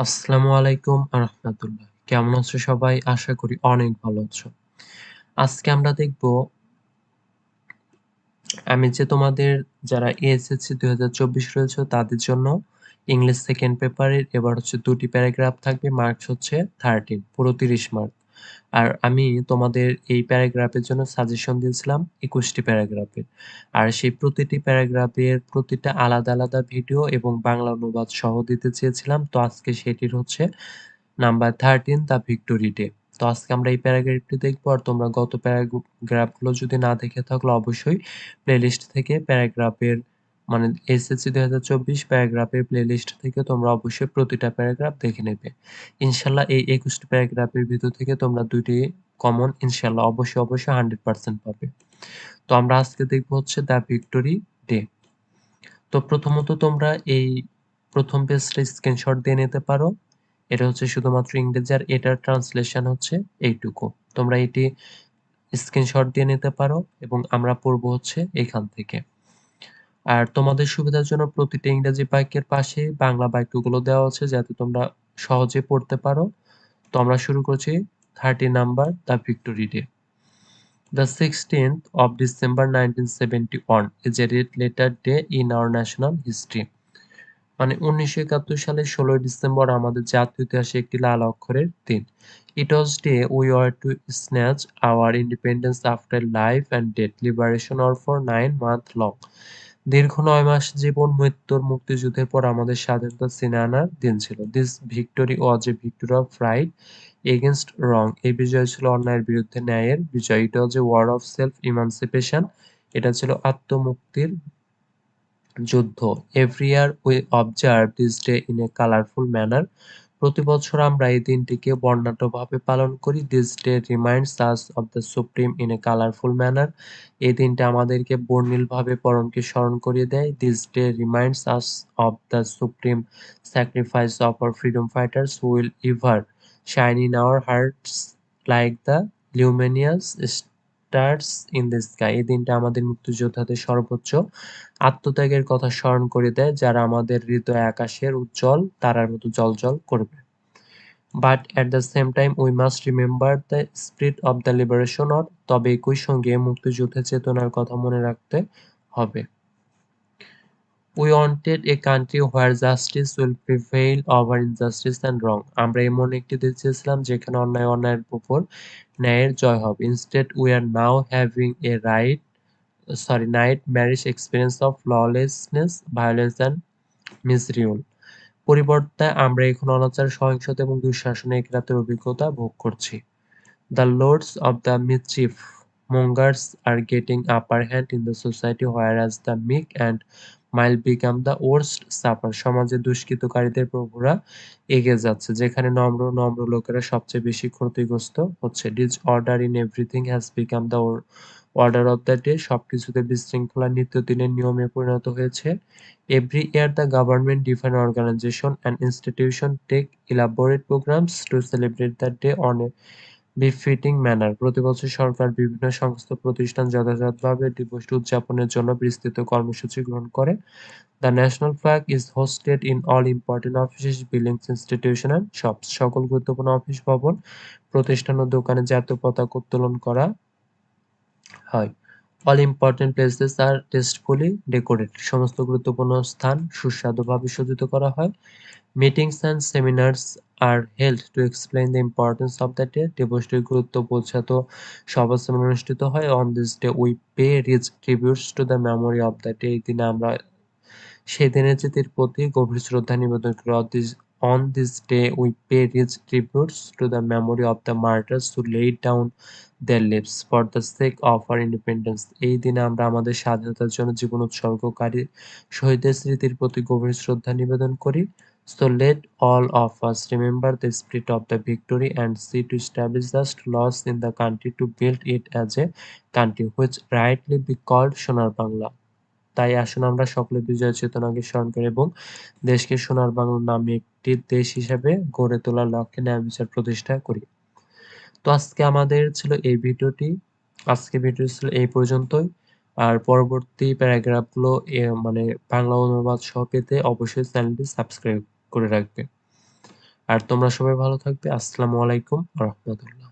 আসসালামু আলাইকুম রাহমাতুল্লাহ। কেমন আছো সবাই? আশা করি অনেক ভালো আছো। আজকে আমরা দেখব আমি যে তোমাদের যারা এসএসসি ২০২৪ রয়েছে তাদের জন্য ইংলিশ সেকেন্ড পেপারের এবার হচ্ছে ২ টি প্যারাগ্রাফ থাকবে। মার্কস হচ্ছে 13 পুরো ৩০ মার্ক। আর আমি তোমাদের এই প্যারাগ্রাফের জন্য সাজেশন দিয়েছিলাম ২১ টি প্যারাগ্রাফের। আর সেই প্রতিটি প্যারাগ্রাফের প্রতিটা আলাদা, আলাদা ভিডিও এবং বাংলা অনুবাদ সহ দিতে চেয়েছিলাম। তো আজকে সেটির হচ্ছে নাম্বার 13 দ্য ভিক্টোরি ডে। তো আজকে আমরা এই প্যারাগ্রাফটি দেখবো। আর তোমরা গত প্যারাগ্রাফগুলো যদি না দেখে থাকলে অবশ্যই প্লেলিস্ট থেকে প্যারাগ্রাফের মানে এসএসসি ২০২৪ প্যারাগ্রাফের প্লেলিস্ট থেকে তোমরা অবশ্যই প্রতিটা প্যারাগ্রাফ দেখে নেবে। ইনশাআল্লাহ এই ২১ টি প্যারাগ্রাফের ভিতর থেকে তোমরা ২ টি কমন ইনশাআল্লাহ অবশ্যই 100% পাবে। তো আমরা আজকে দেখবো হচ্ছে দ্য ভিক্টোরি ডে। তো প্রথমত তোমরা এই ১ম পেজটা স্ক্রিনশট দিয়ে নিতে পারো। এটা হচ্ছে শুধুমাত্র ইংরেজি আর এটার ট্রান্সলেশন হচ্ছে এইটুকু। তোমরা এটি স্ক্রিনশট দিয়ে নিতে পারো এবং আমরা পড়বো হচ্ছে এখান থেকে। আর তোমাদের সুবিধার জন্য প্রতিটা ইংরেজি বাক্যের পাশে বাংলা বাক্যগুলো দেওয়া আছে যাতে তোমরা সহজে পড়তে পারো। তো আমরা শুরু করছি 30 number the victory day. The 16th of December 1971 is a red letter day in our national history. মানে 1971 সালের 16 ডিসেম্বর আমাদের জাতীয় ইতিহাসে একটি লাল অক্ষরের দিন। It was day we were to snatch our independence after life and death liberation or for 9 months long. দীর্ঘ 9 মাস জীবন মৃত্যুর মুক্তিযুদ্ধের পর আমাদের স্বাধীনতা ছিনিয়ে আনার দিন ছিল। This victory was a victory of right against wrong. এই বিজয় ছিল অন্যায়ের বিরুদ্ধে ন্যায়ের বিজয়। It was a war of self-emancipation. এটা ছিল আত্মমুক্তির যুদ্ধ। Every year we observe this day in a colorful manner. প্রতি বছর আমরা এই দিনটিকে বর্ণাঢ্যভাবে পালন করি। This day reminds us of the Supreme in a colorful manner. এই দিনটা আমাদেরকে বর্ণিলভাবে পরমকে স্মরণ করিয়ে দেয়। This day reminds us of the supreme sacrifice of our freedom fighters who will ever shine in our hearts like the luminous stars in the sky. এই দিনটা আমাদের মুক্তিযোদ্ধাদের সর্বোচ্চ আত্মত্যাগের কথা স্মরণ করিয়ে দেয়, যারা আমাদের হৃদয়ে আকাশের উজ্জ্বল তারার মতো জ্বলজ্বল করবে। But at the same time we must remember the spirit of the liberation or তবে একই সঙ্গে মুক্তিযুদ্ধের চেতনার কথা মনে রাখতে হবে। We wanted a country where justice will prevail over injustice and wrong. আমরা এমন একটি দেশ চেয়েছিলাম যেখানে অন্যায় অন্যায়ের উপর ন্যায়ের জয় হবে। Instead we are now having a nightmarish experience of lawlessness, violence and misrule. পরিবর্তে আমরা এখন অনাচার, সহিংসতা এবং দুঃশাসনের এক রাতের অভিজ্ঞতা ভোগ করছি। The lords of the mischief mongers are getting upper hand in the society whereas the meek and mild become the worst suffer. সমাজে দুষ্কৃতকারীদের প্রভুরা এগিয়ে যাচ্ছে, যেখানে নম্র লোকেরা সবচেয়ে বেশি ক্ষতিগ্রস্ত হচ্ছে। Disorder in everything has become the order of the day. সবকিছুতে বিশৃঙ্খলা নিত্যদিনের নিয়মে পরিণত হয়েছে। Every year the government, different organization and institution take elaborate programs to celebrate the day on a befitting manner. প্রতিবছর সরকার বিভিন্ন সংস্থা প্রতিষ্ঠান যথাযথভাবে দিবসটি উদযাপনের জন্য বিস্তৃত কর্মসূচি গ্রহণ করে। The national flag is hosted in all important offices, buildings, institution and shops. সকল গুরুত্বপূর্ণ অফিস ভবন, প্রতিষ্ঠান ও দোকানে জাতীয় পতাকা উত্তোলন করা হয়। All important places are tastefully decorated. সমস্ত গুরুত্বপূর্ণ স্থান সুস্বাদুভাবে সজ্জিত করা হয়। Meetings and seminars are held to explain the importance of the day. দিবসটির গুরুত্ব বোঝাতে সভা সেমিনার অনুষ্ঠিত হয়। On this day we pay rich tributes to the memory of the day. এই দিনে আমরা সেই দিনের স্মৃতির প্রতি গভীর শ্রদ্ধা নিবেদন করি। On this day we pay rich tributes to the memory of the martyrs who laid down their lives for the sake of our independence. এই দিনে আমরা আমাদের স্বাধীনতার জন্য জীবন উৎসর্গকারী শহীদদের স্মৃতির প্রতি গভীর শ্রদ্ধা নিবেদন করি। So let all of us remember the spirit of the victory and see to establish just laws in the country to build it as a country which rightly be called সোনার বাংলা। তাই আসুন আমরা সকলে বিজয় চেতনাকে স্মরণ করি এবং দেশকে সোনার বাংলা নামে একটি দেশ হিসেবে গড়ে তোলার লক্ষ্যে ন্যায় বিচার প্রতিষ্ঠা করি। তো আজকে আমাদের ছিল এই ভিডিওটি। আজকে ভিডিও ছিল এই পর্যন্তই। আর পরবর্তী প্যারাগ্রাফগুলো মানে বাংলা অনুবাদ সহ পেতে অবশ্যই চ্যানেলটি সাবস্ক্রাইব করে রাখবে। আর তোমরা সবাই ভালো থাকবে। আসসালামু আলাইকুম ওয়া রাহমাতুল্লাহ।